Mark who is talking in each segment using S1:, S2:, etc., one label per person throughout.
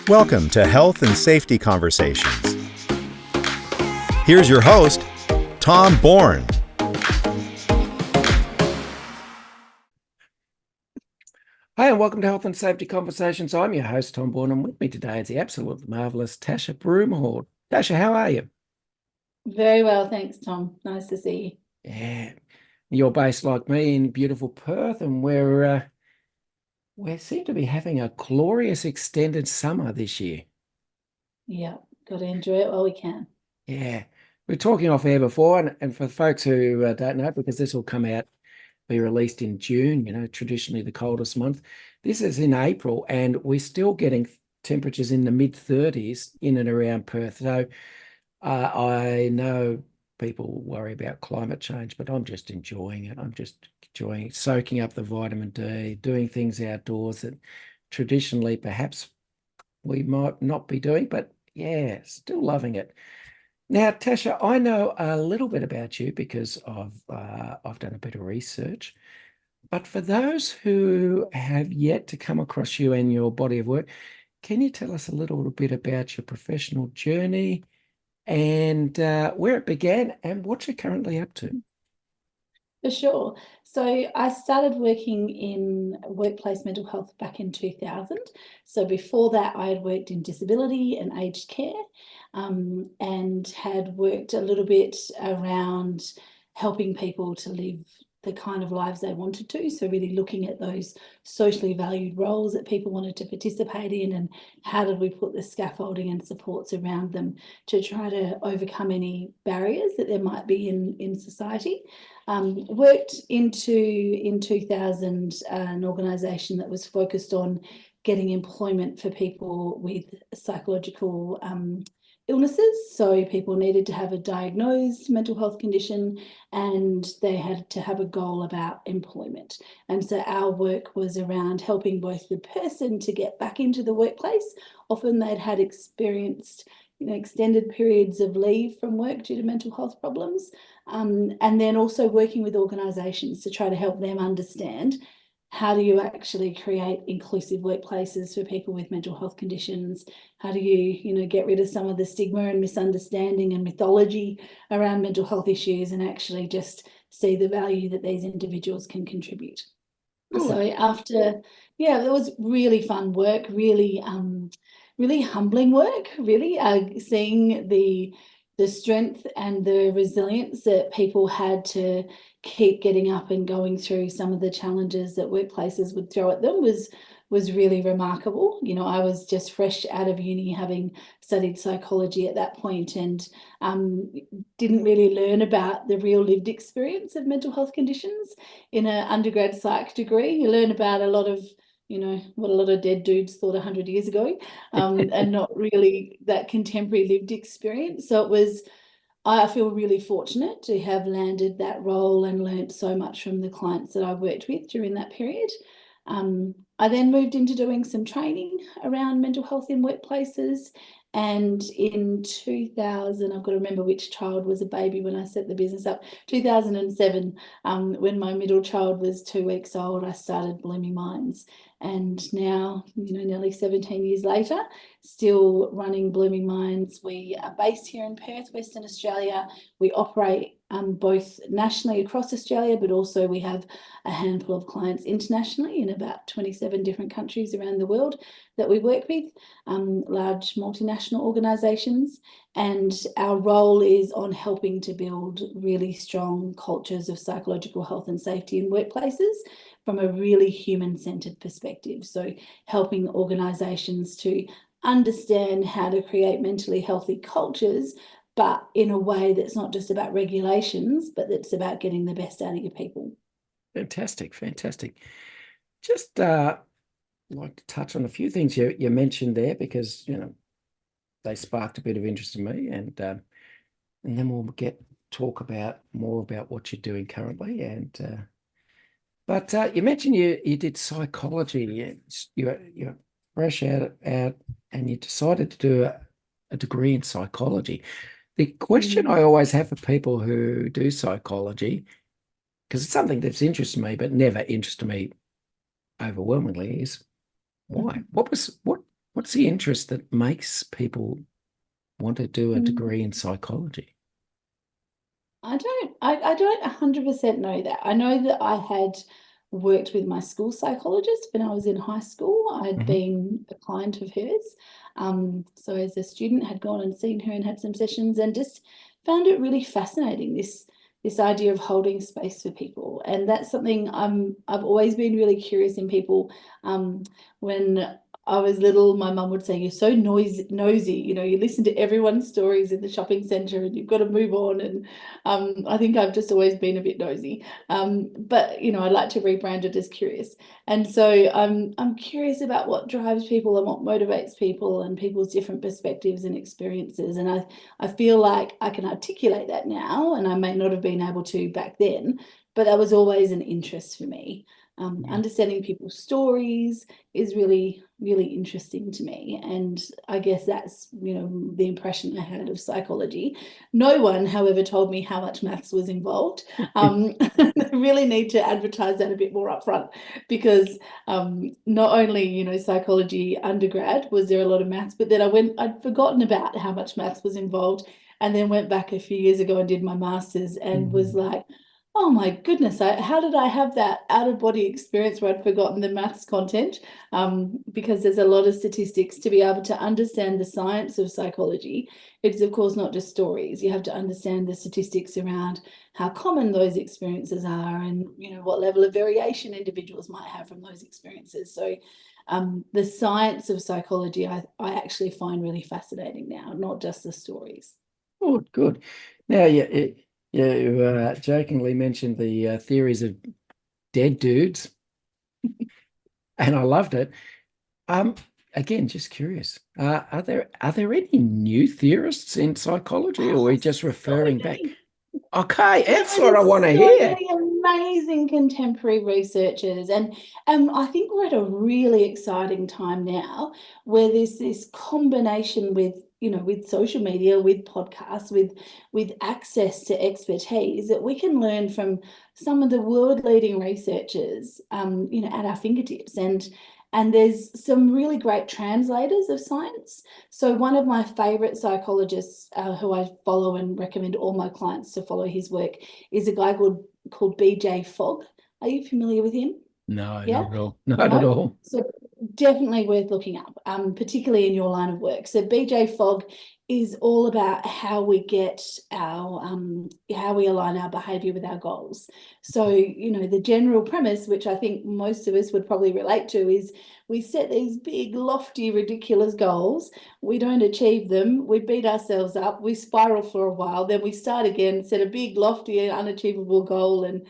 S1: Welcome to Health and Safety Conversations. Here's your host, Tom Bourne.
S2: Hi, and welcome to Health and Safety Conversations. I'm your host, Tom Bourne, and with me today is the absolutely marvellous Tasha Broomhall. Tasha, how are you?
S3: Very well, thanks, Tom. Nice to see
S2: you. Yeah, you're based like me in beautiful Perth, and we seem to be having a glorious extended summer this year.
S3: Yeah, got to enjoy it while we can.
S2: Yeah, we were talking off air before, and for folks who don't know, because this will be released in June, traditionally the coldest month. This is in April, and we're still getting temperatures in the mid-30s in and around Perth. So I know people worry about climate change, but I'm just enjoying it. I'm just enjoying soaking up the vitamin D, doing things outdoors that traditionally perhaps we might not be doing, but yeah, still loving it. Now, Tasha, I know a little bit about you because I've done a bit of research, but for those who have yet to come across you and your body of work, can you tell us a little bit about your professional journey and where it began and what you're currently up to?
S3: For sure. So I started working in workplace mental health back in 2000. So before that, I had worked in disability and aged care, and had worked a little bit around helping people to live the kind of lives they wanted to. So really looking at those socially valued roles that people wanted to participate in, and how did we put the scaffolding and supports around them to try to overcome any barriers that there might be in society. Worked in 2000 an organisation that was focused on getting employment for people with psychological illnesses. So people needed to have a diagnosed mental health condition, and they had to have a goal about employment. And so our work was around helping both the person to get back into the workplace. Often they'd had experienced extended periods of leave from work due to mental health problems, and then also working with organisations to try to help them understand how do you actually create inclusive workplaces for people with mental health conditions? How do you get rid of some of the stigma and misunderstanding and mythology around mental health issues, and actually just see the value that these individuals can contribute? Good. So it was really fun work, really humbling work, really seeing the strength and the resilience that people had to keep getting up and going through some of the challenges that workplaces would throw at them was really remarkable. I was just fresh out of uni, having studied psychology at that point, and didn't really learn about the real lived experience of mental health conditions in an undergrad psych degree. You learn about a lot of what a lot of dead dudes thought 100 years ago, and not really that contemporary lived experience. So I feel really fortunate to have landed that role and learnt so much from the clients that I worked with during that period. I then moved into doing some training around mental health in workplaces. And in 2000, I've got to remember which child was a baby when I set the business up, 2007, when my middle child was 2 weeks old, I started Blooming Minds. And now, nearly 17 years later, still running Blooming Minds. We are based here in Perth, Western Australia. We operate both nationally across Australia, but also we have a handful of clients internationally in about 27 different countries around the world that we work with, large multinational organisations. And our role is on helping to build really strong cultures of psychological health and safety in workplaces from a really human-centred perspective. So helping organisations to understand how to create mentally healthy cultures, but in a way that's not just about regulations, but that's about getting the best out of your people.
S2: Fantastic. Just like to touch on a few things you mentioned there, because they sparked a bit of interest in me, and then we'll talk more about what you're doing currently. But you mentioned you did psychology. You're fresh out, and you decided to do a degree in psychology. The question I always have for people who do psychology, because it's something that's interested me but never interested me overwhelmingly, is why? What What's the interest that makes people want to do a degree in psychology?
S3: I don't 100% know that. I know that I had worked with my school psychologist when I was in high school. I'd been a client of hers. So as a student, had gone and seen her and had some sessions, and just found it really fascinating, this idea of holding space for people. And that's something I've always been really curious in people. When I was little, my mum would say, "You're so nosy, you listen to everyone's stories in the shopping centre and you've got to move on." And I think I've just always been a bit nosy. But I like to rebrand it as curious. And so I'm curious about what drives people and what motivates people and people's different perspectives and experiences. And I feel like I can articulate that now, and I may not have been able to back then, but that was always an interest for me. Understanding people's stories is really, really interesting to me. And I guess that's, the impression I had of psychology. No one, however, told me how much maths was involved. I really need to advertise that a bit more upfront, because not only, psychology undergrad, was there a lot of maths, but then I'd forgotten about how much maths was involved, and then went back a few years ago and did my master's and was like, oh my goodness, how did I have that out-of-body experience where I'd forgotten the maths content? Because there's a lot of statistics to be able to understand the science of psychology. It's, of course, not just stories. You have to understand the statistics around how common those experiences are, and, what level of variation individuals might have from those experiences. So the science of psychology, I actually find really fascinating now, not just the stories.
S2: Oh, good. Now, you jokingly mentioned the theories of dead dudes, and I loved it. Again, just curious. Are there any new theorists in psychology, or are we just referring back? Okay, that's what I want to hear.
S3: Many amazing contemporary researchers, and I think we're at a really exciting time now where there's this combination with social media, with podcasts, with access to expertise, that we can learn from some of the world-leading researchers, at our fingertips. And there's some really great translators of science. So one of my favourite psychologists, who I follow and recommend all my clients to follow his work, is a guy called BJ Fogg. Are you familiar with him?
S2: No,
S3: Yeah?
S2: not at all. Not at all.
S3: So definitely worth looking up, particularly in your line of work. So BJ Fogg is all about how we get how we align our behaviour with our goals. So, the general premise, which I think most of us would probably relate to, is we set these big, lofty, ridiculous goals. We don't achieve them. We beat ourselves up. We spiral for a while. Then we start again, set a big, lofty, unachievable goal, and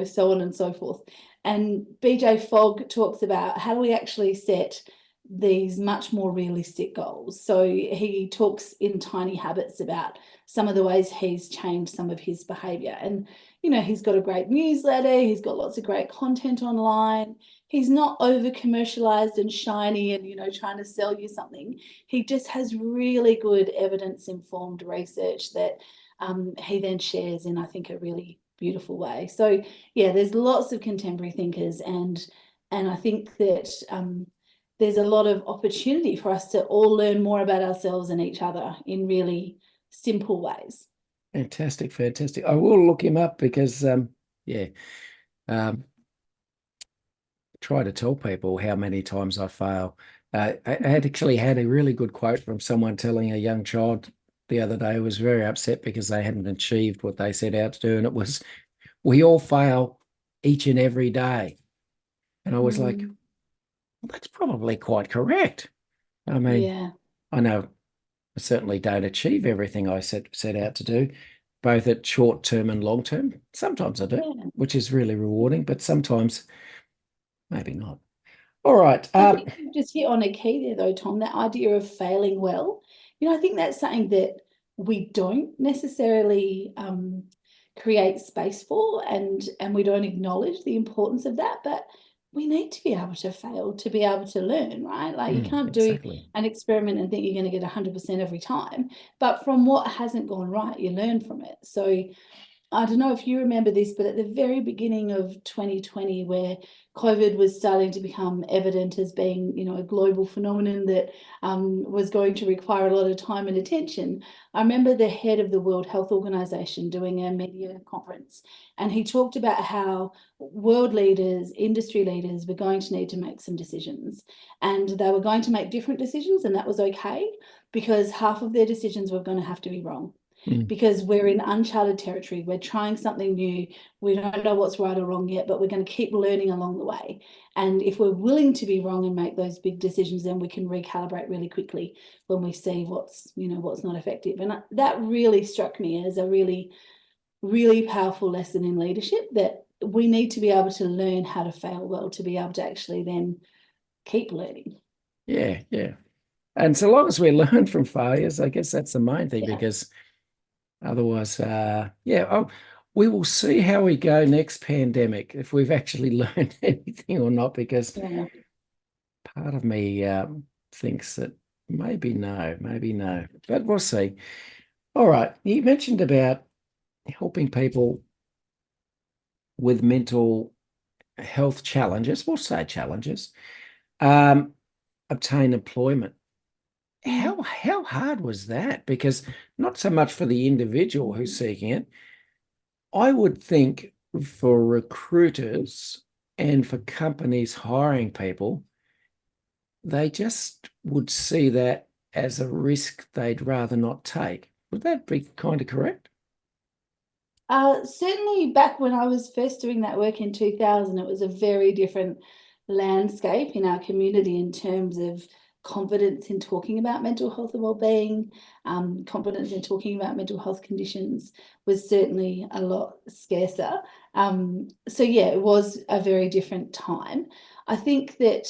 S3: so on and so forth. And BJ Fogg talks about how do we actually set these much more realistic goals. So he talks in Tiny Habits about some of the ways he's changed some of his behaviour. And, he's got a great newsletter. He's got lots of great content online. He's not over commercialized and shiny and, trying to sell you something. He just has really good evidence-informed research that he then shares in, I think, a really beautiful way. So yeah, there's lots of contemporary thinkers, and I think that there's a lot of opportunity for us to all learn more about ourselves and each other in really simple ways.
S2: Fantastic. I will look him up because try to tell people how many times I fail. I had actually had a really good quote from someone telling a young child the other day who was very upset because they hadn't achieved what they set out to do, and it was, we all fail each and every day. And I was like, well, that's probably quite correct. I mean,
S3: yeah.
S2: I know I certainly don't achieve everything I set out to do, both at short term and long term. Sometimes I do, which is really rewarding, but sometimes maybe not. All right.
S3: I think you just hit on a key there, though, Tom, that idea of failing well. I think that's something that we don't necessarily create space for, and we don't acknowledge the importance of that. But we need to be able to fail to be able to learn, right? Like you can't do an experiment and think you're going to get 100% every time. But from what hasn't gone right, you learn from it. So I don't know if you remember this, but at the very beginning of 2020, where COVID was starting to become evident as being, a global phenomenon that was going to require a lot of time and attention, I remember the head of the World Health Organization doing a media conference, and he talked about how world leaders, industry leaders were going to need to make some decisions, and they were going to make different decisions, and that was okay, because half of their decisions were going to have to be wrong. Because we're in uncharted territory, we're trying something new, we don't know what's right or wrong yet, but we're going to keep learning along the way. And if we're willing to be wrong and make those big decisions, then we can recalibrate really quickly when we see what's not effective. And that really struck me as a really, really powerful lesson in leadership, that we need to be able to learn how to fail well to be able to actually then keep learning.
S2: Yeah. And so long as we learn from failures, I guess that's the main thing, because otherwise, we will see how we go next pandemic, if we've actually learned anything or not, because part of me thinks that maybe no, but we'll see. All right. You mentioned about helping people with mental health challenges, we'll say challenges, obtain employment. How hard was that? Because not so much for the individual who's seeking it. I would think for recruiters and for companies hiring people, they just would see that as a risk they'd rather not take. Would that be kind of correct?
S3: Certainly back when I was first doing that work in 2000, it was a very different landscape in our community in terms of confidence in talking about mental health and wellbeing. Confidence in talking about mental health conditions was certainly a lot scarcer. It was a very different time. I think that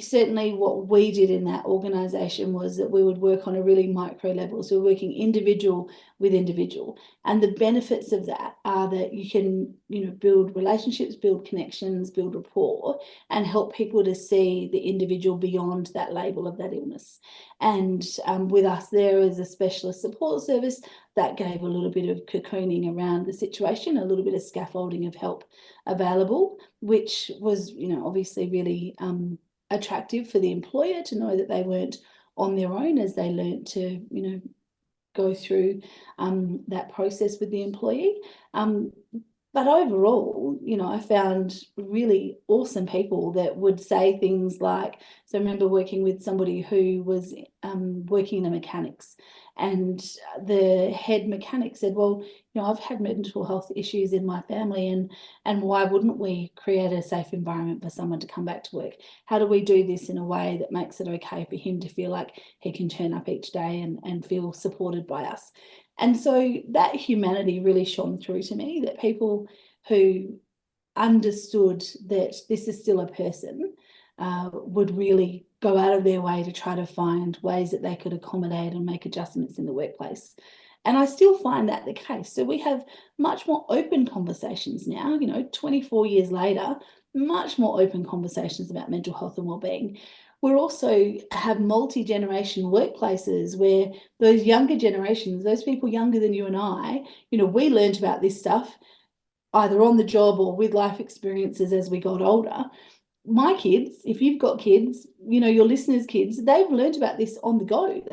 S3: certainly what we did in that organisation was that we would work on a really micro level. So we're working individual with individual. And the benefits of that are that you can, build relationships, build connections, build rapport, and help people to see the individual beyond that label of that illness. And with us there as a specialist support service, that gave a little bit of cocooning around the situation, a little bit of scaffolding of help available, which was, obviously really attractive for the employer to know that they weren't on their own as they learned to, go through that process with the employee. But overall, I found really awesome people that would say things like, so I remember working with somebody who was working in the mechanics, and the head mechanic said, well, I've had mental health issues in my family, and why wouldn't we create a safe environment for someone to come back to work? How do we do this in a way that makes it okay for him to feel like he can turn up each day and feel supported by us? And so that humanity really shone through to me, that people who understood that this is still a person would really go out of their way to try to find ways that they could accommodate and make adjustments in the workplace. And I still find that the case. So we have much more open conversations now, 24 years later, much more open conversations about mental health and wellbeing. We also have multi-generation workplaces where those younger generations, those people younger than you and I, we learned about this stuff either on the job or with life experiences as we got older. My kids, if you've got kids, your listeners' kids, they've learned about this on the go.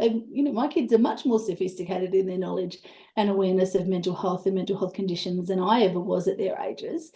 S3: My kids are much more sophisticated in their knowledge and awareness of mental health and mental health conditions than I ever was at their ages.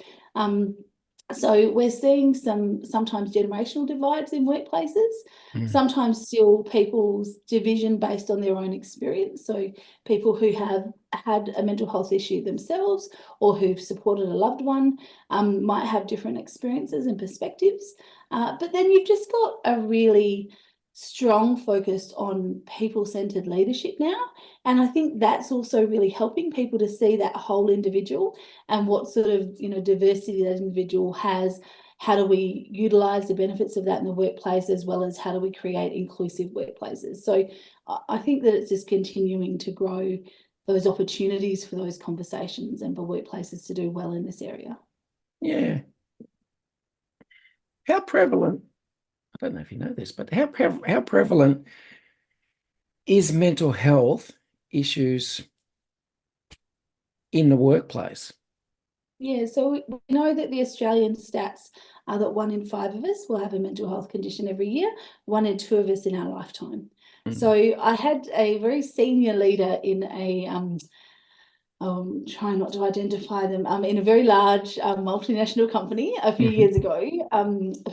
S3: So we're seeing sometimes generational divides in workplaces, sometimes still people's division based on their own experience. So people who have had a mental health issue themselves or who've supported a loved one might have different experiences and perspectives. But then you've just got a really strong focus on people-centered leadership now. And I think that's also really helping people to see that whole individual and what sort of, diversity that individual has. How do we utilize the benefits of that in the workplace, as well as how do we create inclusive workplaces? So I think that it's just continuing to grow those opportunities for those conversations and for workplaces to do well in this area.
S2: Yeah. How prevalent, I don't know if you know this, but how prevalent is mental health issues in the workplace?
S3: Yeah, so we know that the Australian stats are that 1 in 5 of us will have a mental health condition every year, 1 in 2 of us in our lifetime. So I had a very senior leader in a trying not to identify them, in a very large multinational company a few years ago,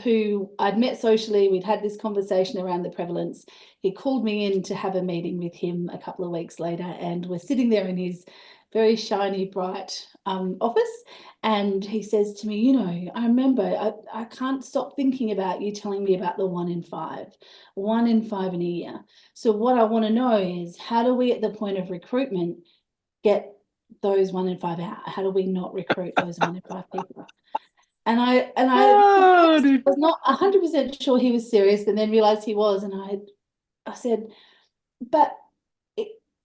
S3: who I'd met socially. We'd had this conversation around the prevalence. He called me in to have a meeting with him a couple of weeks later, and we're sitting there in his very shiny, bright office. And he says to me, you know, I remember, I can't stop thinking about you telling me about the 1 in 5, 1 in 5 in a year. So what I want to know is, how do we at the point of recruitment get those 1 in 5 out? How do we not recruit those 1 in 5 people? And I was not 100% sure he was serious, but then realized he was. And I said, but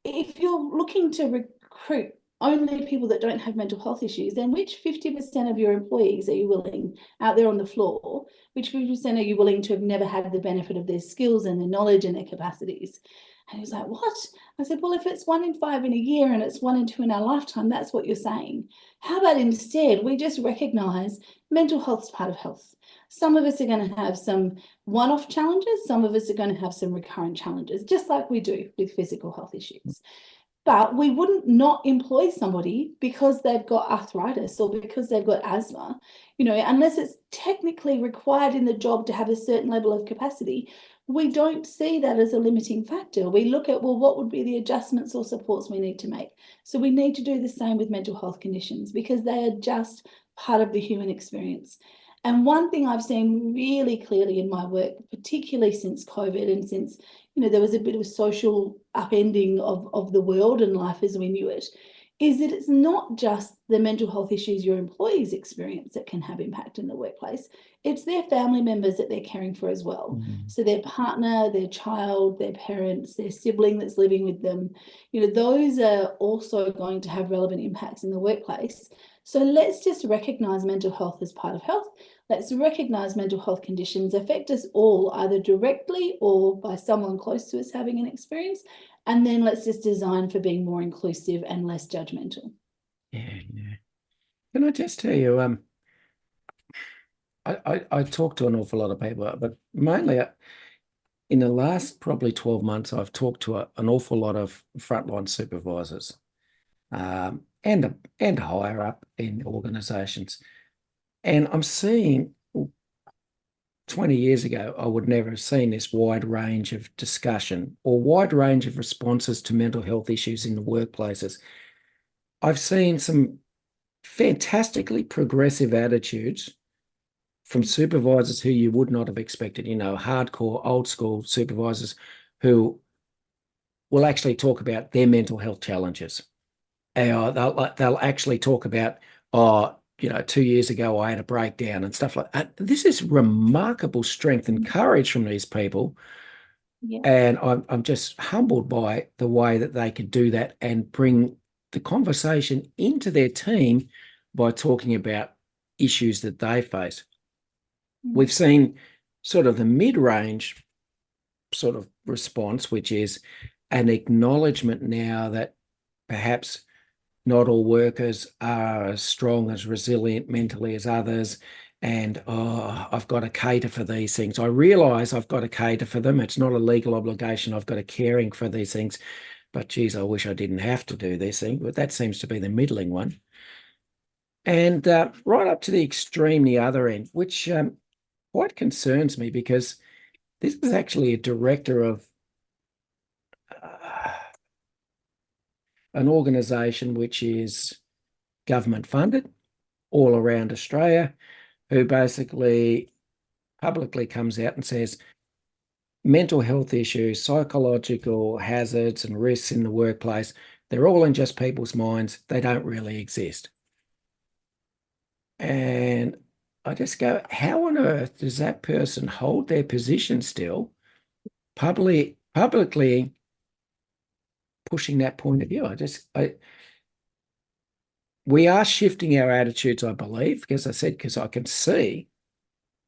S3: if you're looking to recruit only people that don't have mental health issues, then which 50% of your employees are you willing out there on the floor? Which 50% are you willing to have never had the benefit of their skills and their knowledge and their capacities? And he was like, what? I said, well, if it's 1 in 5 in a year and it's 1 in 2 in our lifetime, that's what you're saying. How about instead we just recognize mental health is part of health? Some of us are going to have some one-off challenges. Some of us are going to have some recurrent challenges, just like we do with physical health issues. But we wouldn't not employ somebody because they've got arthritis or because they've got asthma, you know, unless it's technically required in the job to have a certain level of capacity. We don't see that as a limiting factor. We look at, well, what would be the adjustments or supports we need to make? So we need to do the same with mental health conditions, because they are just part of the human experience. And one thing I've seen really clearly in my work, particularly since COVID and since, you know, there was a bit of a social upending of the world and life as we knew it, is that it's not just the mental health issues your employees experience that can have impact in the workplace. It's their family members that they're caring for as well. So their partner, their child, their parents, their sibling that's living with them, you know, those are also going to have relevant impacts in the workplace. So let's just recognize mental health as part of health. Let's recognize mental health conditions affect us all, either directly or by someone close to us having an experience. And then let's just design for being more inclusive and less judgmental.
S2: Yeah. Can I just tell you, I talk to an awful lot of people, but mainly in the last probably 12 months, I've talked to an awful lot of frontline supervisors and higher up in organisations. And I'm seeing, 20 years ago, I would never have seen this wide range of discussion or wide range of responses to mental health issues in the workplaces. I've seen some fantastically progressive attitudes from supervisors who you would not have expected, you know, hardcore, old school supervisors who will actually talk about their mental health challenges. They'll actually talk about, you know, 2 years ago, I had a breakdown and stuff like that. This is remarkable strength and courage from these people. Yeah. And I'm just humbled by the way that they could do that and bring the conversation into their team by talking about issues that they face. We've seen sort of the mid-range sort of response, which is an acknowledgement now that perhaps not all workers are as strong, as resilient mentally as others. And, I've got to cater for these things. I realise I've got to cater for them. It's not a legal obligation. I've got to caring for these things. But, geez, I wish I didn't have to do this thing. But that seems to be the middling one. And right up to the extreme, the other end, which quite concerns me, because this is actually a director of an organisation which is government funded all around Australia, who basically publicly comes out and says mental health issues, psychological hazards and risks in the workplace, they're all in just people's minds. They don't really exist. And I just go, how on earth does that person hold their position still, publicly pushing that point of view? We are shifting our attitudes, I believe, as I said, because I can see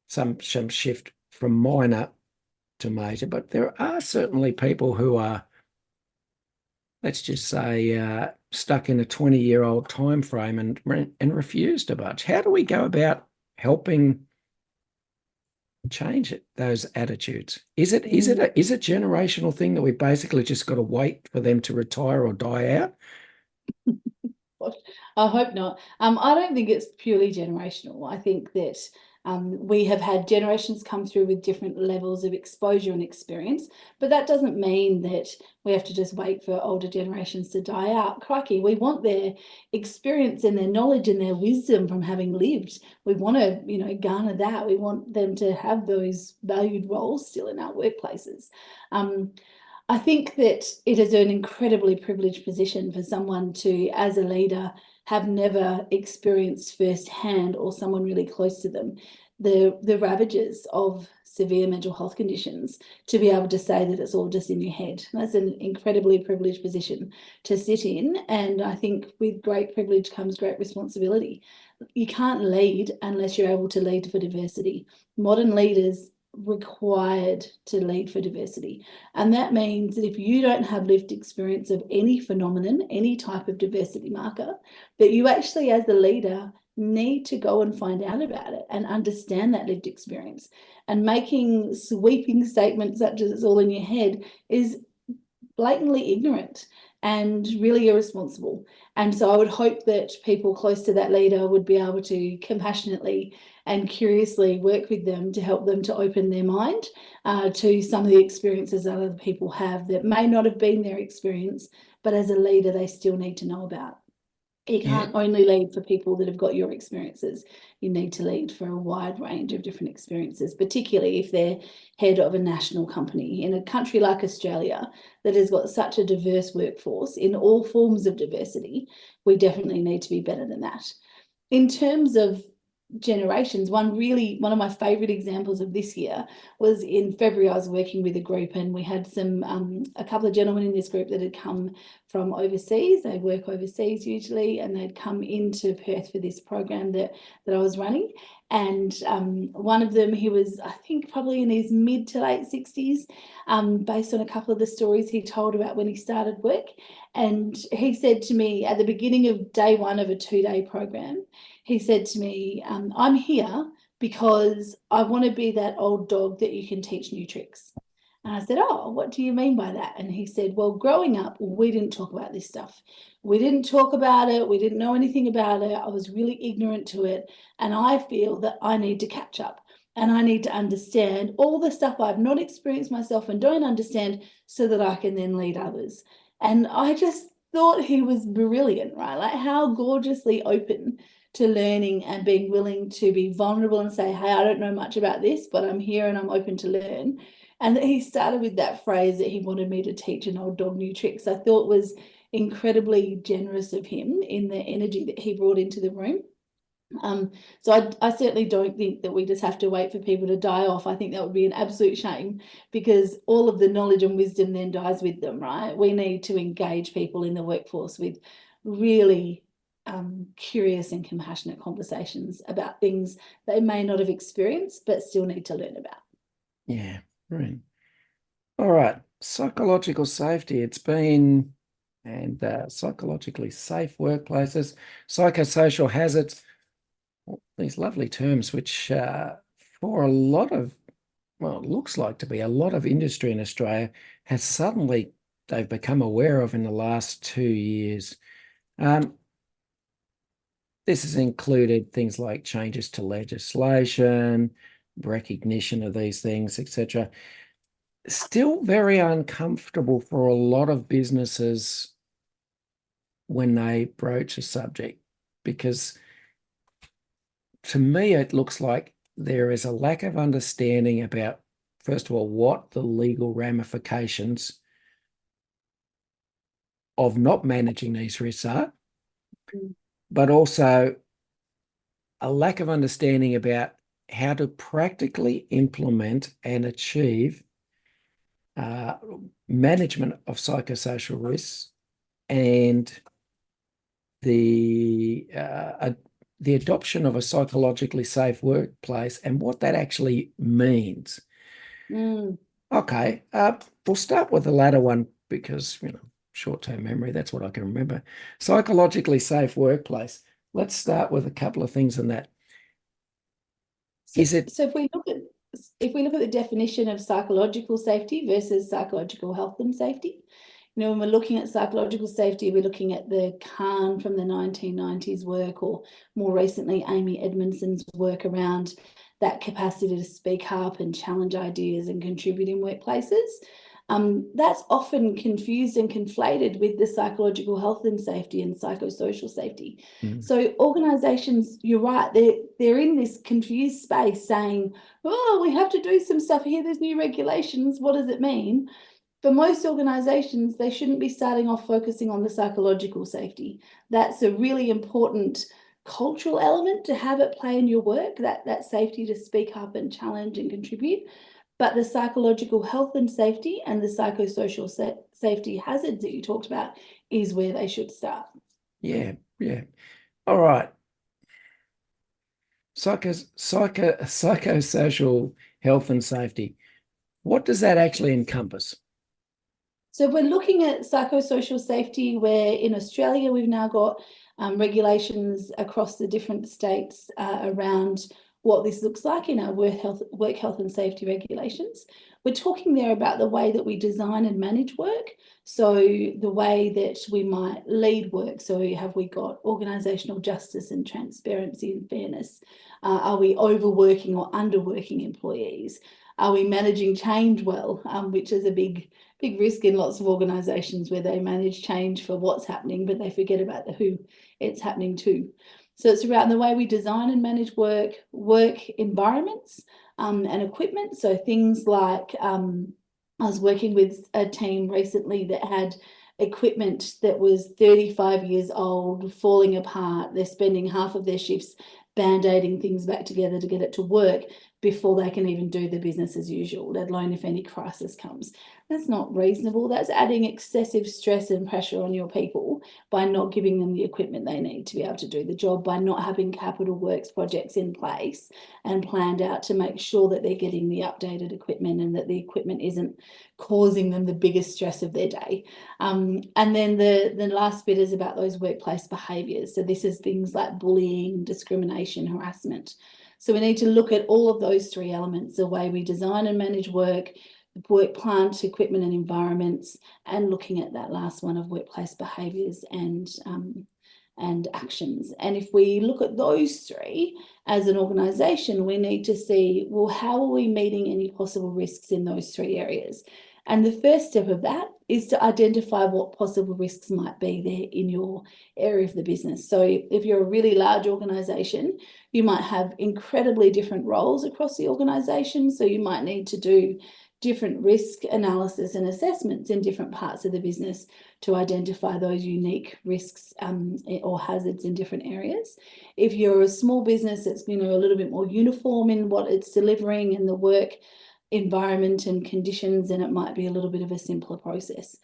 S2: some shift from minor to major, but there are certainly people who are, let's just say, stuck in a 20-year-old time frame and refuse to budge. How do we go about helping change those attitudes? Is it a generational thing that we basically just got to wait for them to retire or die out?
S3: I hope not. I don't think it's purely generational. I think that we have had generations come through with different levels of exposure and experience, but that doesn't mean that we have to just wait for older generations to die out. Crikey, we want their experience and their knowledge and their wisdom from having lived. We want to, garner that. We want them to have those valued roles still in our workplaces. I think that it is an incredibly privileged position for someone to, as a leader, have never experienced firsthand or someone really close to them the ravages of severe mental health conditions, to be able to say that it's all just in your head. That's an incredibly privileged position to sit in. And I think with great privilege comes great responsibility. You can't lead unless you're able to lead for diversity. Modern leaders required to lead for diversity. And that means that if you don't have lived experience of any phenomenon, any type of diversity marker, that you actually as a leader need to go and find out about it and understand that lived experience. And making sweeping statements such as it's all in your head is blatantly ignorant and really irresponsible. And so I would hope that people close to that leader would be able to compassionately and curiously work with them to help them to open their mind to some of the experiences that other people have that may not have been their experience, but as a leader, they still need to know about. You can't only lead for people that have got your experiences. You need to lead for a wide range of different experiences, particularly if they're head of a national company in a country like Australia that has got such a diverse workforce in all forms of diversity. We definitely need to be better than that. In terms of generations, one of my favorite examples of this year was in February. I was working with a group and we had a couple of gentlemen in this group that had come from overseas. They work overseas usually, and they'd come into Perth for this program that I was running. And one of them, he was, I think, probably in his mid to late 60s, based on a couple of the stories he told about when he started work. And he said to me at the beginning of day one of a 2-day program, he said to me, I'm here because I want to be that old dog that you can teach new tricks. And I said, oh, what do you mean by that? And he said, well, growing up, we didn't talk about this stuff. We didn't talk about it. We didn't know anything about it. I was really ignorant to it. And I feel that I need to catch up and I need to understand all the stuff I've not experienced myself and don't understand so that I can then lead others. And I just thought he was brilliant, right? Like how gorgeously open to learning and being willing to be vulnerable and say, hey, I don't know much about this, but I'm here and I'm open to learn. And he started with that phrase that he wanted me to teach an old dog new tricks. I thought was incredibly generous of him in the energy that he brought into the room. So I certainly don't think that we just have to wait for people to die off. I think that would be an absolute shame because all of the knowledge and wisdom then dies with them, right? We need to engage people in the workforce with really curious and compassionate conversations about things they may not have experienced but still need to learn about.
S2: Yeah, right. All right, psychological safety. It's been, and psychologically safe workplaces, psychosocial hazards, these lovely terms which for a lot of, well, it looks like to be a lot of industry in Australia has suddenly, they've become aware of in the last 2 years. This has included things like changes to legislation, recognition of these things, etc. Still very uncomfortable for a lot of businesses when they broach a subject, because to me it looks like there is a lack of understanding about, first of all, what the legal ramifications of not managing these risks are, but also a lack of understanding about how to practically implement and achieve management of psychosocial risks and the adoption of a psychologically safe workplace and what that actually means. Okay, we'll start with the latter one because, short-term memory. That's what I can remember. Psychologically safe workplace. Let's start with a couple of things on that. Is it?
S3: So if we look at the definition of psychological safety versus psychological health and safety, when we're looking at psychological safety, we're looking at the Kahn from the 1990s work, or more recently, Amy Edmondson's work around that capacity to speak up and challenge ideas and contribute in workplaces. That's often confused and conflated with the psychological health and safety and psychosocial safety. So organisations, you're right, they're in this confused space saying, oh, we have to do some stuff here, there's new regulations, what does it mean? For most organisations, they shouldn't be starting off focusing on the psychological safety. That's a really important cultural element to have at play in your work, that safety to speak up and challenge and contribute. But the psychological health and safety and the psychosocial safety hazards that you talked about is where they should start.
S2: Yeah. All right. Psychosocial health and safety. What does that actually encompass?
S3: So we're looking at psychosocial safety, where in Australia we've now got regulations across the different states around what this looks like in our work health and safety regulations. We're talking there about the way that we design and manage work. So the way that we might lead work. So have we got organisational justice and transparency and fairness? Are we overworking or underworking employees? Are we managing change well, which is a big risk in lots of organisations, where they manage change for what's happening, but they forget about the who it's happening to. So it's around the way we design and manage work environments and equipment. So things like I was working with a team recently that had equipment that was 35 years old, falling apart. They're spending half of their shifts band-aiding things back together to get it to work before they can even do the business as usual, let alone if any crisis comes. That's not reasonable. That's adding excessive stress and pressure on your people by not giving them the equipment they need to be able to do the job, by not having capital works projects in place and planned out to make sure that they're getting the updated equipment and that the equipment isn't causing them the biggest stress of their day. And then the last bit is about those workplace behaviours. So this is things like bullying, discrimination, harassment. So we need to look at all of those three elements: the way we design and manage work plant, equipment and environments, and looking at that last one of workplace behaviours and actions. And if we look at those three as an organisation, we need to see, well, how are we meeting any possible risks in those three areas? And the first step of that is to identify what possible risks might be there in your area of the business. So if you're a really large organisation, you might have incredibly different roles across the organisation. So you might need to do different risk analysis and assessments in different parts of the business to identify those unique risks or hazards in different areas. If you're a small business, it's a little bit more uniform in what it's delivering and the work environment and conditions, and it might be a little bit of a simpler process.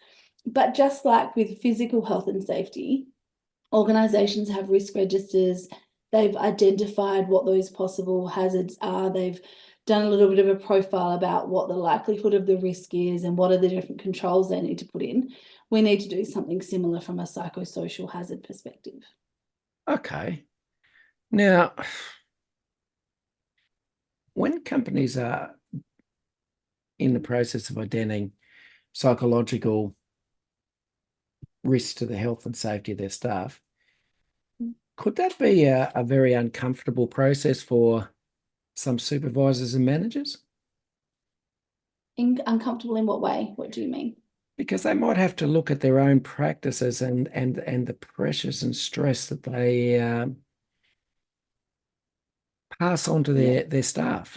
S3: But just like with physical health and safety, organisations have risk registers. They've identified what those possible hazards are. They've done a little bit of a profile about what the likelihood of the risk is and what are the different controls they need to put in. We need to do something similar from a psychosocial hazard perspective.
S2: Okay. Now, when companies are in the process of identifying psychological risks to the health and safety of their staff, could that be a very uncomfortable process for some supervisors and managers?
S3: Uncomfortable in what way? What do you mean?
S2: Because they might have to look at their own practices and the pressures and stress that they pass on to their staff.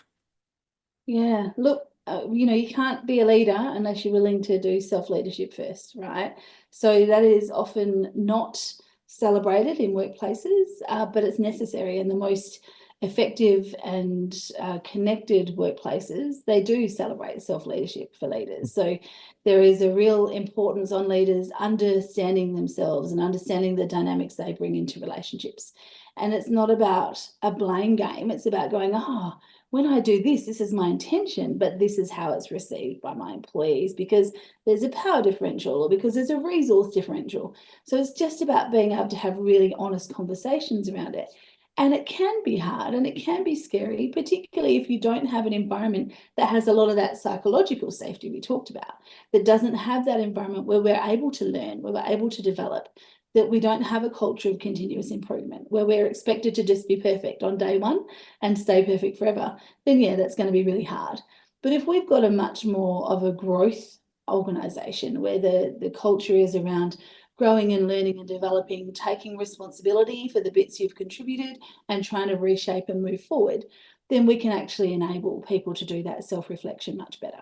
S3: Yeah, look, you can't be a leader unless you're willing to do self-leadership first, right? So that is often not celebrated in workplaces, but it's necessary. And the most effective and connected workplaces, they do celebrate self-leadership for leaders. So there is a real importance on leaders understanding themselves and understanding the dynamics they bring into relationships. And it's not about a blame game. It's about going, oh, when I do this, this is my intention, but this is how it's received by my employees because there's a power differential or because there's a resource differential. So it's just about being able to have really honest conversations around it. And it can be hard and it can be scary, particularly if you don't have an environment that has a lot of that psychological safety we talked about, that doesn't have that environment where we're able to learn, where we're able to develop, that we don't have a culture of continuous improvement, where we're expected to just be perfect on day one and stay perfect forever, then yeah, that's going to be really hard. But if we've got a much more of a growth organization where the culture is around growing and learning and developing, taking responsibility for the bits you've contributed and trying to reshape and move forward, then we can actually enable people to do that self-reflection much better.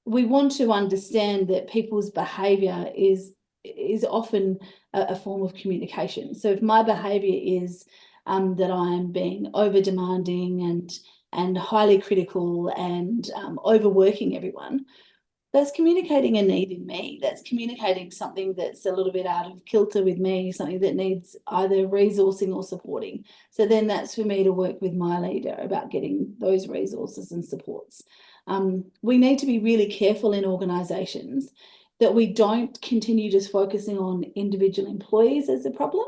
S3: We want to understand that people's behaviour is often a form of communication. So if my behaviour is that I'm being over demanding and highly critical and overworking everyone, that's communicating a need in me. That's communicating something that's a little bit out of kilter with me, something that needs either resourcing or supporting. So then that's for me to work with my leader about getting those resources and supports. We need to be really careful in organisations that we don't continue just focusing on individual employees as a problem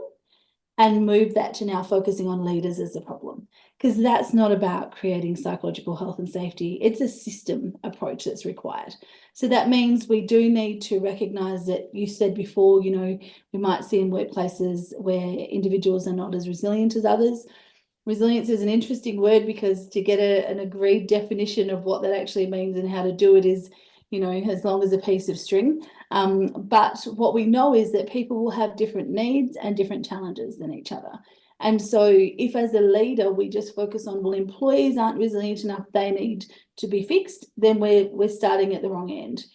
S3: and move that to now focusing on leaders as a problem, because that's not about creating psychological health and safety. It's a system approach that's required. So that means we do need to recognise that you said before, you know, we might see in workplaces where individuals are not as resilient as others. Resilience is an interesting word because to get an agreed definition of what that actually means and how to do it is, you know, as long as a piece of string. But what we know is that people will have different needs and different challenges than each other. And so if as a leader, we just focus on, well, employees aren't resilient enough, they need to be fixed, then we're starting at the wrong end.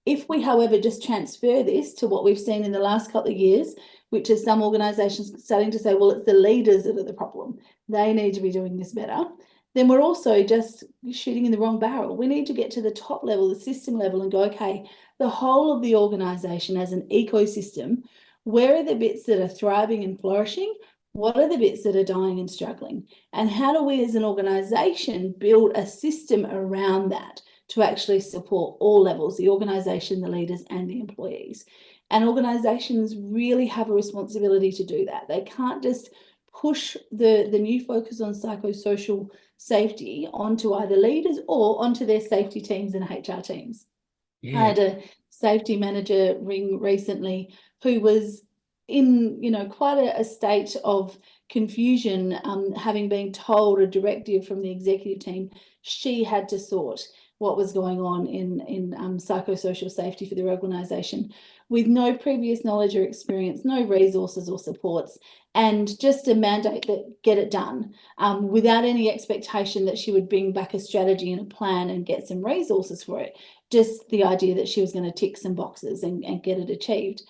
S3: If we, however, just transfer this to what we've seen in the last couple of years, which is some organisations starting to say, well, it's the leaders that are the problem. They need to be doing this better. Then we're also just shooting in the wrong barrel. We need to get to the top level, the system level, and go, okay, the whole of the organisation as an ecosystem, where are the bits that are thriving and flourishing? What are the bits that are dying and struggling? And how do we as an organisation build a system around that to actually support all levels, the organisation, the leaders and the employees? And organisations really have a responsibility to do that. They can't just push the new focus on psychosocial safety onto either leaders or onto their safety teams and HR teams. Yeah. I had a safety manager ring recently who was in, you know, quite a state of confusion, having been told a directive from the executive team she had to sort what was going on in psychosocial safety for their organisation, with no previous knowledge or experience, no resources or supports, and just a mandate that get it done, without any expectation that she would bring back a strategy and a plan and get some resources for it. Just the idea that she was going to tick some boxes and get it achieved.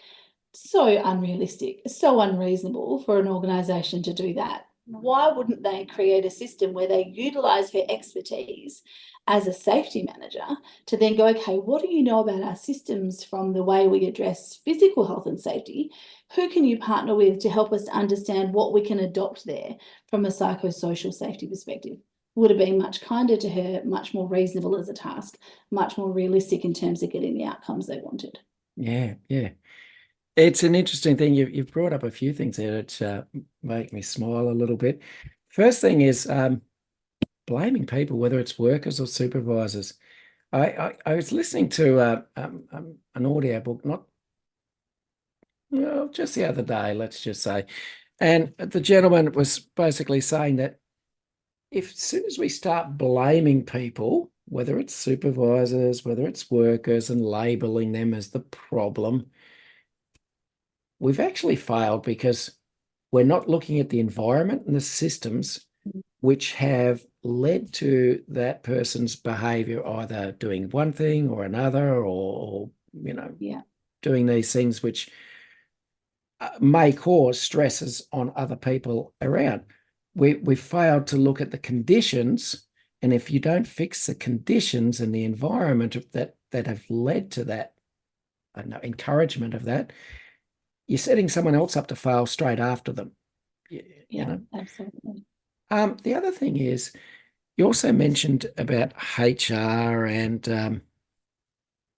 S3: So unrealistic, so unreasonable for an organisation to do that. Why wouldn't they create a system where they utilise her expertise as a safety manager to then go, okay, what do you know about our systems from the way we address physical health and safety? Who can you partner with to help us understand what we can adopt there from a psychosocial safety perspective? Would have been much kinder to her, much more reasonable as a task, much more realistic in terms of getting the outcomes they wanted.
S2: Yeah. It's an interesting thing. You've brought up a few things there that make me smile a little bit. First thing is blaming people, whether it's workers or supervisors. I was listening to an audio book, just the other day, let's just say, and the gentleman was basically saying that as soon as we start blaming people, whether it's supervisors, whether it's workers, and labeling them as the problem, we've actually failed because we're not looking at the environment and the systems which have led to that person's behavior, either doing one thing or another, or doing these things which may cause stresses on other people around. We failed to look at the conditions, and if you don't fix the conditions and the environment that have led to that encouragement of that, you're setting someone else up to fail straight after them. you know.
S3: Absolutely.
S2: The other thing is, you also mentioned about HR and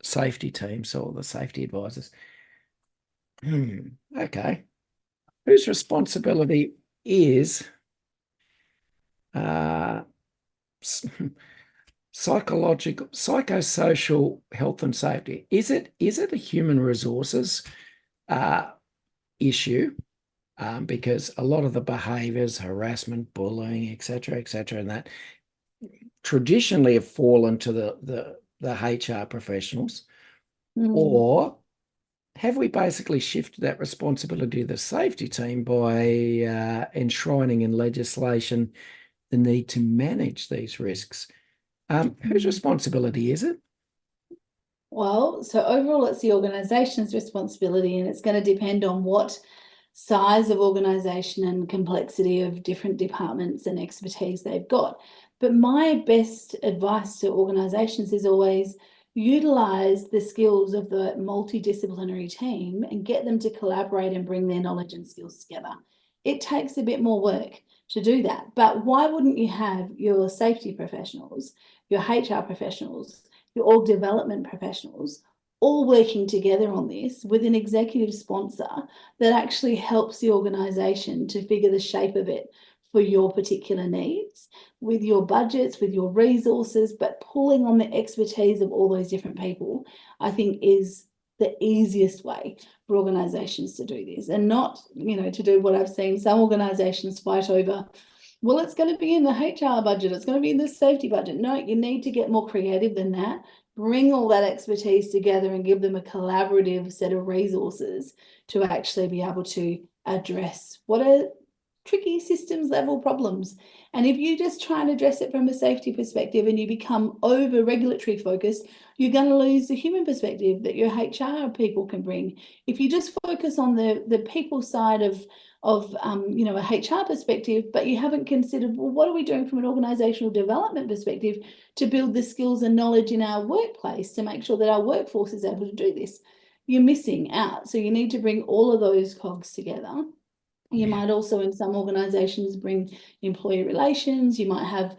S2: safety teams or the safety advisors. Okay. Whose responsibility is psychosocial health and safety? Is it a human resources issue? Because a lot of the behaviours, harassment, bullying, etc., and that traditionally have fallen to the HR professionals, or have we basically shifted that responsibility to the safety team by enshrining in legislation the need to manage these risks? Whose responsibility is it?
S3: Well, so overall, it's the organisation's responsibility, and it's going to depend on what size of organisation and complexity of different departments and expertise they've got. But my best advice to organisations is always utilise the skills of the multidisciplinary team and get them to collaborate and bring their knowledge and skills together. It takes a bit more work to do that, but why wouldn't you have your safety professionals, your HR professionals, your org development professionals all working together on this with an executive sponsor that actually helps the organisation to figure the shape of it for your particular needs, with your budgets, with your resources, but pulling on the expertise of all those different people, I think is the easiest way for organisations to do this, and not, to do what I've seen some organisations fight over. Well, it's going to be in the HR budget, it's going to be in the safety budget. No, you need to get more creative than that. Bring all that expertise together and give them a collaborative set of resources to actually be able to address what are tricky systems level problems. And if you just try and address it from a safety perspective and you become over regulatory focused, you're going to lose the human perspective that your HR people can bring. If you just focus on the people side of a HR perspective, but you haven't considered, well, what are we doing from an organizational development perspective to build the skills and knowledge in our workplace to make sure that our workforce is able to do this? You're missing out. So you need to bring all of those cogs together. You might also, in some organizations, bring employee relations. You might have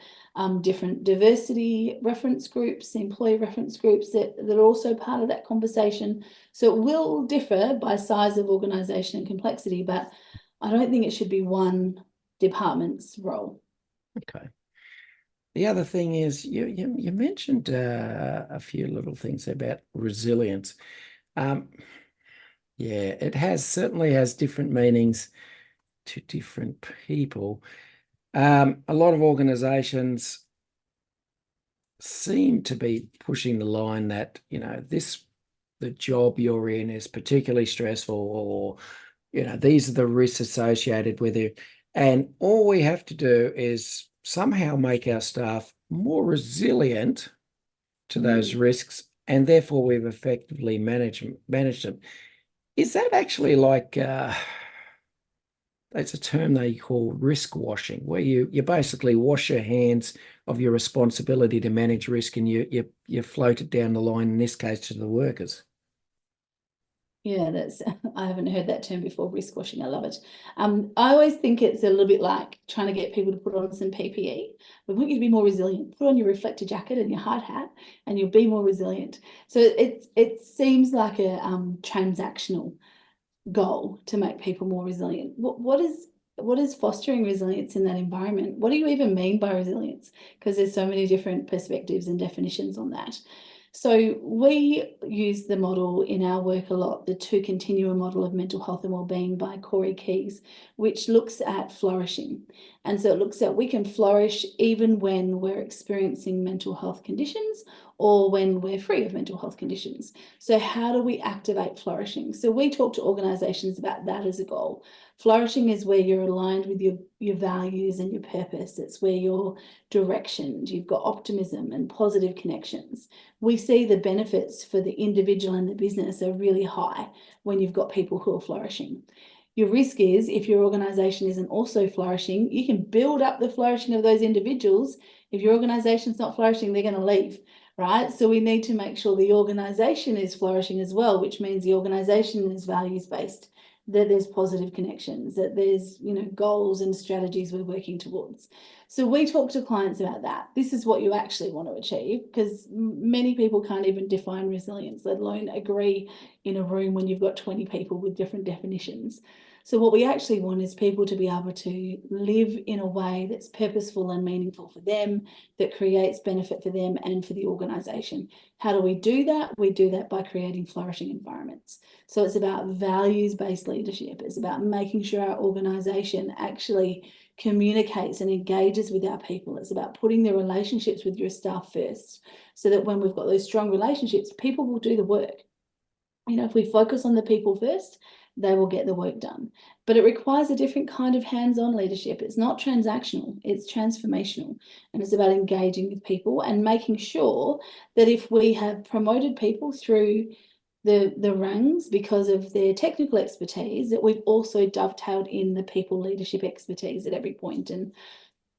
S3: different diversity reference groups, employee reference groups that are also part of that conversation. So it will differ by size of organization and complexity, but I don't think it should be one department's role.
S2: Okay. The other thing is you mentioned a few little things about resilience. It certainly has different meanings to different people. A lot of organizations seem to be pushing the line that, the job you're in is particularly stressful, or, these are the risks associated with it. And all we have to do is somehow make our staff more resilient to those risks, and therefore we've effectively managed them. Is that actually like... that's a term they call risk washing, where you basically wash your hands of your responsibility to manage risk and you float it down the line, in this case, to the workers.
S3: Yeah, I haven't heard that term before, risk washing. I love it. I always think it's a little bit like trying to get people to put on some PPE. We want you to be more resilient. Put on your reflector jacket and your hard hat and you'll be more resilient. So it seems like a transactional goal to make people more resilient. What is fostering resilience in that environment? What do you even mean by resilience? Because there's so many different perspectives and definitions on that. So we use the model in our work a lot, the 2 continuum model of mental health and wellbeing by Corey Keyes, which looks at flourishing. And so it looks at we can flourish even when we're experiencing mental health conditions or when we're free of mental health conditions. So how do we activate flourishing? So we talk to organisations about that as a goal. Flourishing is where you're aligned with your values and your purpose. It's where you're directioned. You've got optimism and positive connections. We see the benefits for the individual and the business are really high when you've got people who are flourishing. Your risk is, if your organisation isn't also flourishing, you can build up the flourishing of those individuals. If your organisation's not flourishing, they're going to leave, right? So we need to make sure the organisation is flourishing as well, which means the organisation is values-based, that there's positive connections, that there's, you know, goals and strategies we're working towards. So we talk to clients about that. This is what you actually want to achieve, because many people can't even define resilience, let alone agree in a room when you've got 20 people with different definitions. So what we actually want is people to be able to live in a way that's purposeful and meaningful for them, that creates benefit for them and for the organisation. How do we do that? We do that by creating flourishing environments. So it's about values-based leadership. It's about making sure our organisation actually communicates and engages with our people. It's about putting the relationships with your staff first, so that when we've got those strong relationships, people will do the work. You know, if we focus on the people first, they will get the work done. But it requires a different kind of hands-on leadership. It's not transactional, it's transformational. And it's about engaging with people and making sure that if we have promoted people through the ranks because of their technical expertise, that we've also dovetailed in the people leadership expertise at every point. And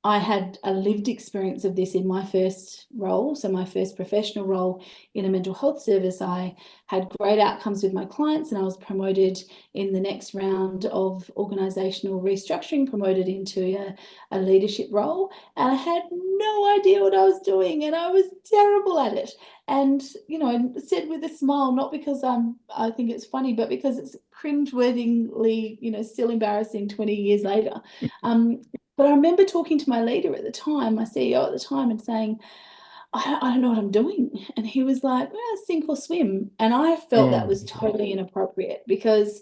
S3: I had a lived experience of this in my first role. So my first professional role in a mental health service, I had great outcomes with my clients, and I was promoted in the next round of organisational restructuring, promoted into a leadership role. And I had no idea what I was doing, and I was terrible at it. And, you know, I said with a smile, not because I think it's funny, but because it's cringeworthingly, you know, still embarrassing 20 years later. But I remember talking to my leader at the time, my CEO at the time, and saying, I don't know what I'm doing. And he was like, well, sink or swim. And I felt that was totally inappropriate, because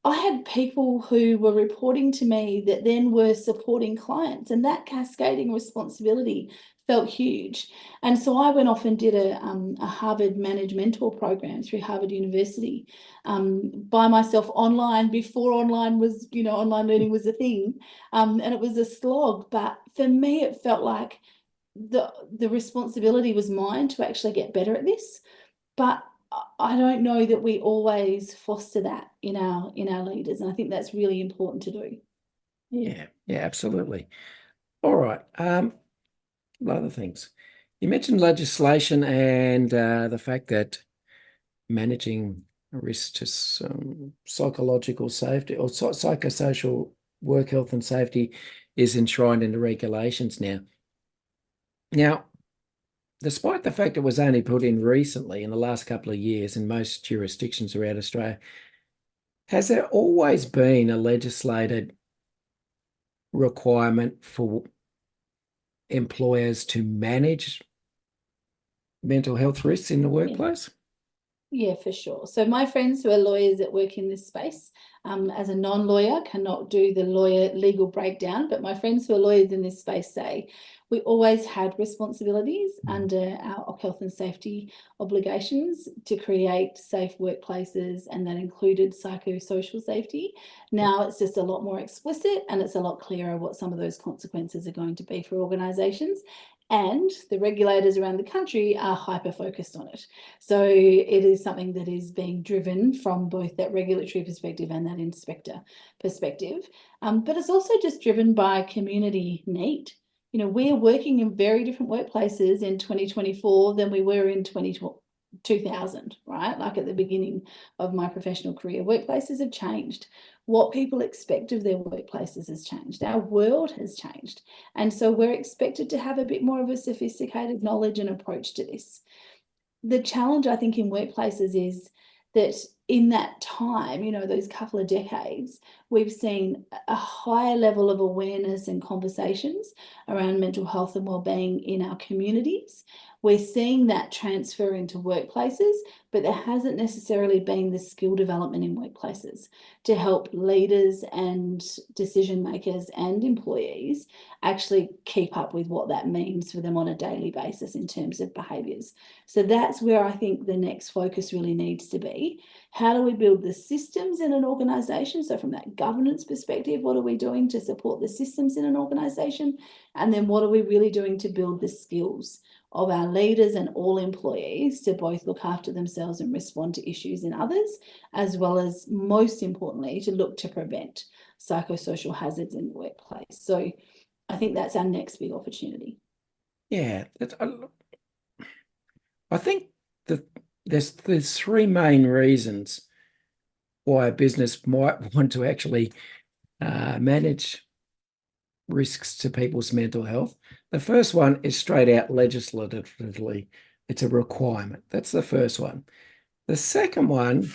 S3: I had people who were reporting to me that then were supporting clients, and that cascading responsibility felt huge. And so I went off and did a Harvard Managed Mentor program through Harvard University by myself online, before online was, you know, online learning was a thing. And it was a slog. But for me, it felt like the responsibility was mine to actually get better at this. But I don't know that we always foster that in our leaders, and I think that's really important to do.
S2: Yeah, absolutely. All right. Other things. You mentioned legislation and the fact that managing risk to psychological safety or psychosocial work health and safety is enshrined into regulations now. Now, despite the fact it was only put in recently in the last couple of years in most jurisdictions around Australia, has there always been a legislated requirement for employers to manage mental health risks in the workplace?
S3: Yeah, for sure. So my friends who are lawyers that work in this space, as a non-lawyer, cannot do the lawyer legal breakdown, but my friends who are lawyers in this space say we always had responsibilities under our health and safety obligations to create safe workplaces, and that included psychosocial safety. Now it's just a lot more explicit, and it's a lot clearer what some of those consequences are going to be for organisations. And the regulators around the country are hyper-focused on it. So it is something that is being driven from both that regulatory perspective and that inspector perspective. But it's also just driven by community need. You know, we're working in very different workplaces in 2024 than we were in 2000, right? Like at the beginning of my professional career, workplaces have changed. What people expect of their workplaces has changed. Our world has changed. And so we're expected to have a bit more of a sophisticated knowledge and approach to this. The challenge, I think, in workplaces is that in that time, you know, those couple of decades, we've seen a higher level of awareness and conversations around mental health and wellbeing in our communities. We're seeing that transfer into workplaces, but there hasn't necessarily been the skill development in workplaces to help leaders and decision makers and employees actually keep up with what that means for them on a daily basis in terms of behaviours. So that's where I think the next focus really needs to be. How do we build the systems in an organisation? So from that governance perspective, what are we doing to support the systems in an organisation? And then what are we really doing to build the skills of our leaders and all employees to both look after themselves and respond to issues in others, as well as, most importantly, to look to prevent psychosocial hazards in the workplace. So I think that's our next big opportunity.
S2: Yeah, I think that there's three main reasons why a business might want to actually manage risks to people's mental health. The first one is straight out legislatively. It's a requirement. That's the first one. The second one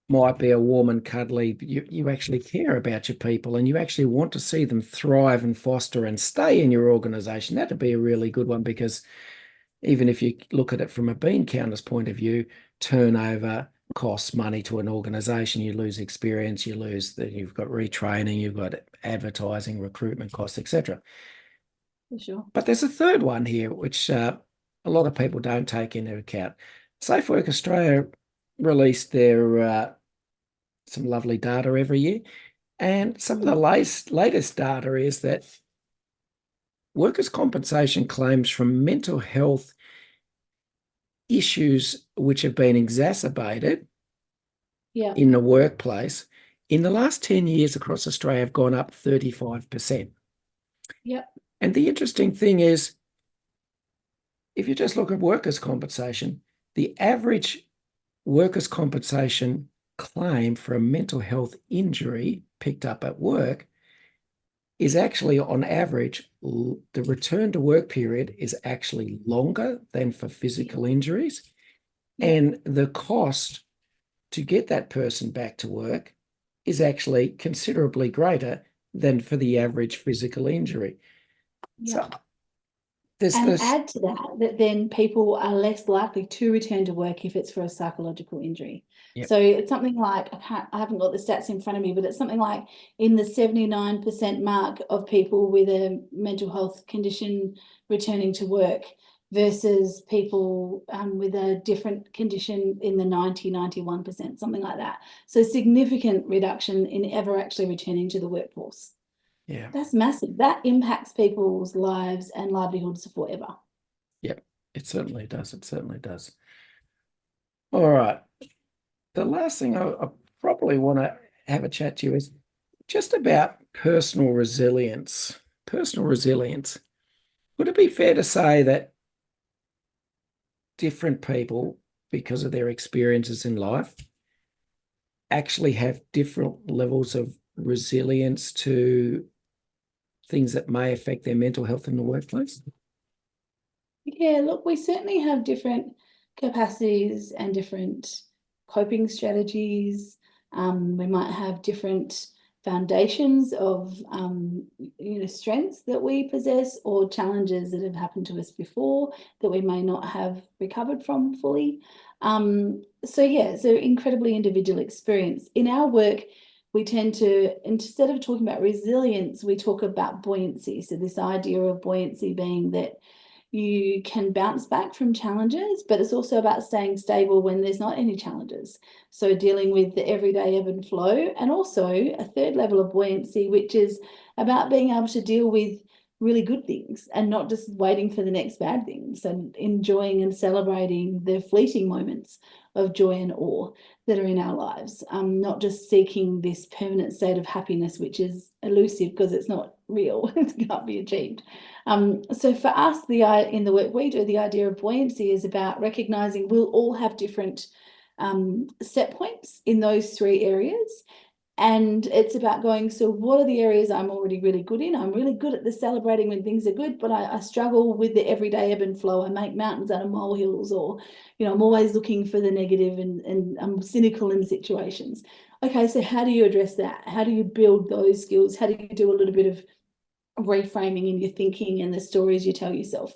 S2: might be a warm and cuddly. You actually care about your people and you actually want to see them thrive and foster and stay in your organization. That'd be a really good one, because even if you look at it from a bean counter's point of view, turnover costs money to an organization. You lose experience, you've got retraining, you've got advertising, recruitment costs, etc.
S3: For sure.
S2: But there's a third one here, which a lot of people don't take into account. Safe Work Australia released their some lovely data every year, and some of the latest data is that workers' compensation claims from mental health issues which have been exacerbated in the workplace in the last 10 years across Australia have gone up 35%.
S3: Yep.
S2: And the interesting thing is, if you just look at workers' compensation, the average workers' compensation claim for a mental health injury picked up at work is actually, on average, the return to work period is actually longer than for physical injuries. And the cost to get that person back to work is actually considerably greater than for the average physical injury. So
S3: add to that then people are less likely to return to work if it's for a psychological injury. Yep. So it's something like, I haven't got the stats in front of me, but it's something like in the 79% mark of people with a mental health condition returning to work versus people with a different condition in the 91%, something like that. So significant reduction in ever actually returning to the workforce.
S2: Yeah.
S3: That's massive. That impacts people's lives and livelihoods forever.
S2: Yep, it certainly does. It certainly does. All right. The last thing I probably want to have a chat to you is just about personal resilience. Personal resilience. Would it be fair to say that different people, because of their experiences in life, actually have different levels of resilience to things that may affect their mental health in the workplace?
S3: Yeah, look, we certainly have different capacities and different coping strategies. We might have different foundations of strengths that we possess or challenges that have happened to us before that we may not have recovered from fully. So incredibly individual experience. In our work, we tend to, instead of talking about resilience, we talk about buoyancy. So this idea of buoyancy being that you can bounce back from challenges, but it's also about staying stable when there's not any challenges. So dealing with the everyday ebb and flow, and also a third level of buoyancy, which is about being able to deal with really good things and not just waiting for the next bad things, and enjoying and celebrating the fleeting moments of joy and awe that are in our lives. Not just seeking this permanent state of happiness, which is elusive because it's not real, it can't be achieved. So for us, in the work we do, the idea of buoyancy is about recognizing we'll all have different set points in those three areas. And it's about going, so what are the areas I'm already really good in? I'm really good at the celebrating when things are good, but I struggle with the everyday ebb and flow. I make mountains out of molehills, or, I'm always looking for the negative and I'm cynical in situations. Okay, so how do you address that? How do you build those skills? How do you do a little bit of reframing in your thinking and the stories you tell yourself?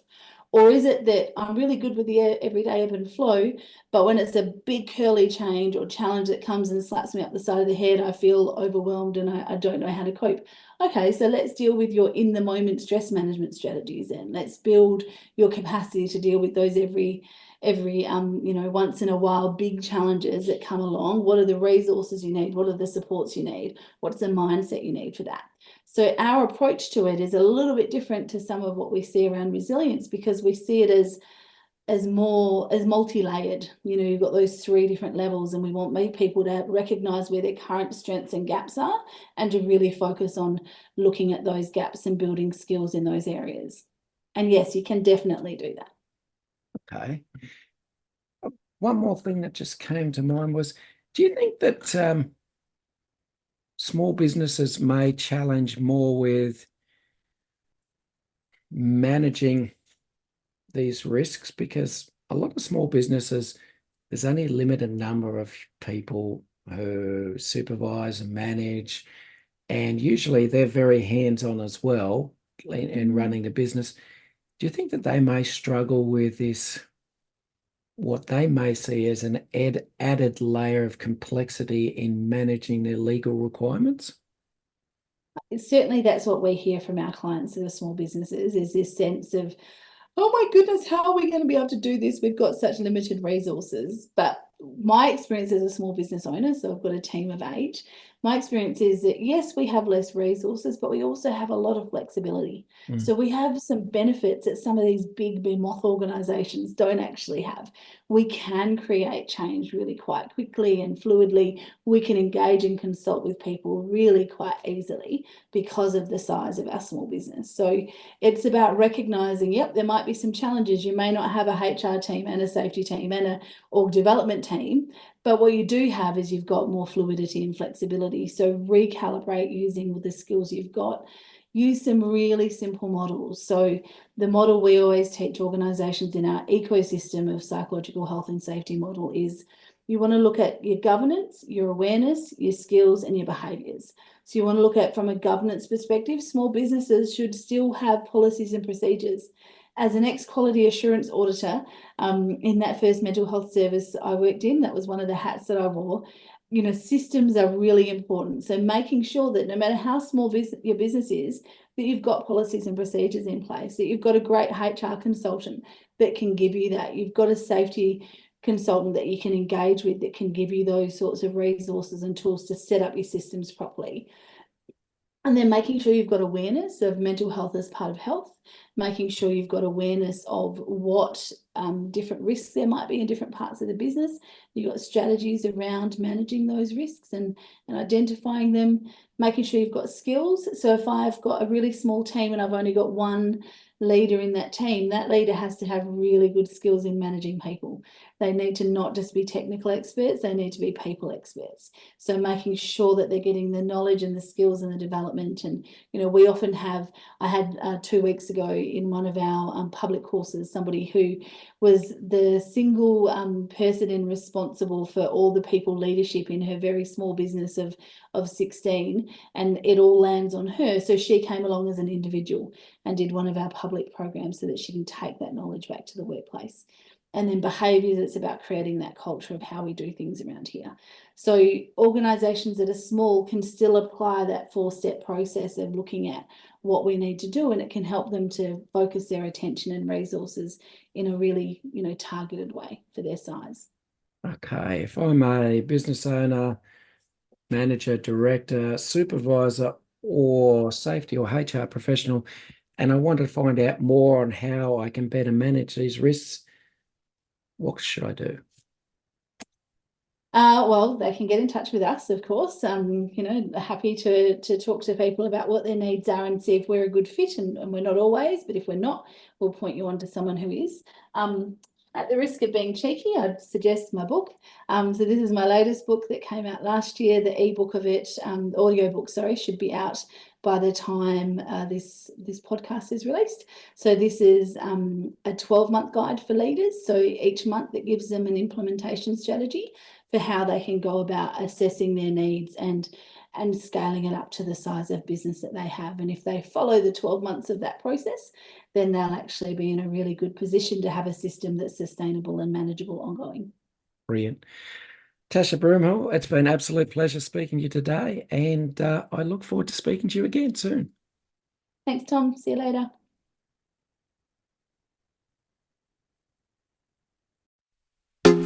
S3: Or is it that I'm really good with the everyday ebb and flow, but when it's a big curly change or challenge that comes and slaps me up the side of the head, I feel overwhelmed and I don't know how to cope? Okay, so let's deal with your in the moment stress management strategies then. Let's build your capacity to deal with those every once in a while big challenges that come along. What are the resources you need? What are the supports you need? What's the mindset you need for that? So our approach to it is a little bit different to some of what we see around resilience, because we see it as multi-layered. You've got those three different levels, and we want people to recognize where their current strengths and gaps are, and to really focus on looking at those gaps and building skills in those areas. And yes, you can definitely do that.
S2: Okay. One more thing that just came to mind was, Do you think that small businesses may challenge more with managing these risks? Because a lot of small businesses, there's only a limited number of people who supervise and manage, and usually they're very hands-on as well in running the business. Do you think that they may struggle with this, what they may see as an added layer of complexity in managing their legal requirements?
S3: Certainly that's what we hear from our clients who are small businesses, is this sense of, oh my goodness, how are we going to be able to do this? We've got such limited resources. But my experience as a small business owner, so I've got a team of 8, my experience is that, yes, we have less resources, but we also have a lot of flexibility. So we have some benefits that some of these big behemoth organizations don't actually have. We can create change really quite quickly and fluidly. We can engage and consult with people really quite easily because of the size of our small business. So it's about recognizing, yep, there might be some challenges. You may not have a HR team and a safety team and a org development team, but what you do have is you've got more fluidity and flexibility. So recalibrate using the skills you've got. Use some really simple models. So the model we always teach organizations in our ecosystem of psychological health and safety model is you want to look at your governance, your awareness, your skills, and your behaviors. So you want to look at, from a governance perspective, small businesses should still have policies and procedures. As an ex-quality assurance auditor, in that first mental health service I worked in, that was one of the hats that I wore, you know, systems are really important. So making sure that no matter how small your business is, that you've got policies and procedures in place, that you've got a great HR consultant that can give you that. You've got a safety consultant that you can engage with that can give you those sorts of resources and tools to set up your systems properly. And then making sure you've got awareness of mental health as part of health, making sure you've got awareness of what different risks there might be in different parts of the business. You've got strategies around managing those risks and identifying them, making sure you've got skills. So if I've got a really small team and I've only got one leader in that team, that leader has to have really good skills in managing people. They need to not just be technical experts, they need to be people experts. So making sure that they're getting the knowledge and the skills and the development. And, you know, we often have, I had 2 weeks ago in one of our public courses, somebody who was the single person and responsible for all the people leadership in her very small business of 16, and it all lands on her. So she came along as an individual and did one of our public programs so that she can take that knowledge back to the workplace. And then behaviours, it's about creating that culture of how we do things around here. So organisations that are small can still apply that 4-step process of looking at what we need to do, and it can help them to focus their attention and resources in a really, you know, targeted way for their size.
S2: Okay, if I'm a business owner, manager, director, supervisor, or safety or HR professional, and I want to find out more on how I can better manage these risks, what should I do?
S3: Well, they can get in touch with us, of course. You know, happy to talk to people about what their needs are and see if we're a good fit, and we're not always, but if we're not, we'll point you on to someone who is. At the risk of being cheeky, I'd suggest my book. So this is my latest book that came out last year. The ebook of it, audio book, sorry, should be out by the time this podcast is released. So this is a 12-month guide for leaders. So each month it gives them an implementation strategy for how they can go about assessing their needs and scaling it up to the size of business that they have. And if they follow the 12 months of that process, then they'll actually be in a really good position to have a system that's sustainable and manageable ongoing.
S2: Brilliant. Tasha Broomhall, it's been an absolute pleasure speaking to you today, and I look forward to speaking to you again soon.
S3: Thanks, Tom. See you later.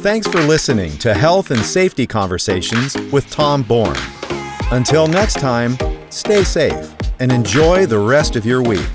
S1: Thanks for listening to Health and Safety Conversations with Tom Bourne. Until next time, stay safe and enjoy the rest of your week.